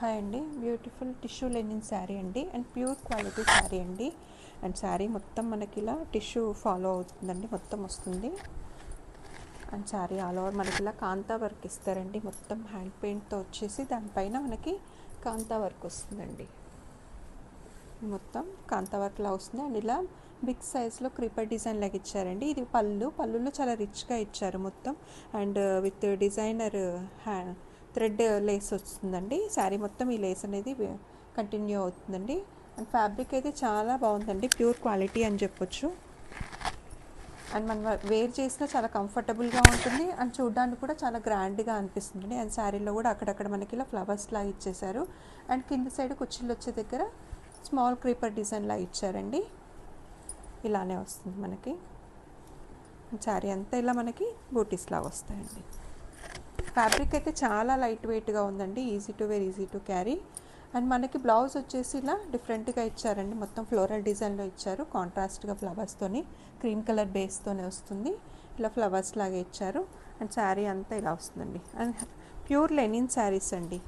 Hi అండి, beautiful tissue linen sari అండి and pure quality sari అండి. అండ్ శారీ మొత్తం మనకి ఇలా టిష్యూ ఫాలో అవుతుందండి, మొత్తం వస్తుంది. అండ్ శారీ ఆల్ ఓవర్ మనకి ఇలా కాంతా వర్క్ ఇస్తారండి, మొత్తం హ్యాండ్ పెయింట్తో వచ్చేసి దానిపైన మనకి కాంతా వర్క్ వస్తుందండి. మొత్తం కాంతా వర్క్లా వస్తుంది. అండ్ ఇలా బిగ్ సైజ్లో క్రీపర్ డిజైన్ లాగా ఇచ్చారండి. ఇది పళ్ళులో చాలా రిచ్గా ఇచ్చారు మొత్తం. And with designer thread Lay's వస్తుందండి. శారీ మొత్తం ఈ లేస్ అనేది కంటిన్యూ అవుతుందండి. అండ్ ఫ్యాబ్రిక్ అయితే చాలా బాగుందండి, ప్యూర్ క్వాలిటీ అని చెప్పొచ్చు. అండ్ మనం వేర్ చేసినా చాలా కంఫర్టబుల్గా ఉంటుంది అండ్ చూడడానికి కూడా చాలా గ్రాండ్గా అనిపిస్తుంది. అండ్ శారీలో కూడా అక్కడక్కడ మనకి ఇలా ఫ్లవర్స్ లాగా ఇచ్చేసారు. అండ్ కింద సైడ్ కుర్చీలు వచ్చే దగ్గర స్మాల్ క్రీపర్ డిజైన్ లాగా ఇచ్చారండి. ఇలానే వస్తుంది మనకి. శారీ అంతా ఇలా మనకి బూటీస్ లాగా వస్తాయండి. ఫ్యాబ్రిక్ అయితే చాలా లైట్ వెయిట్గా ఉందండి, easy to wear, easy to carry. And మనకి బ్లౌజ్ వచ్చేసి ఇలా డిఫరెంట్గా ఇచ్చారండి, మొత్తం ఫ్లోరల్ డిజైన్లో ఇచ్చారు. కాంట్రాస్ట్గా ఫ్లవర్స్తోని క్రీమ్ కలర్ బేస్తోనే వస్తుంది, ఇలా ఫ్లవర్స్ లాగా ఇచ్చారు. అండ్ శారీ అంతా ఇలా వస్తుందండి. అండ్ ప్యూర్ లెనిన్ శారీస్ అండి.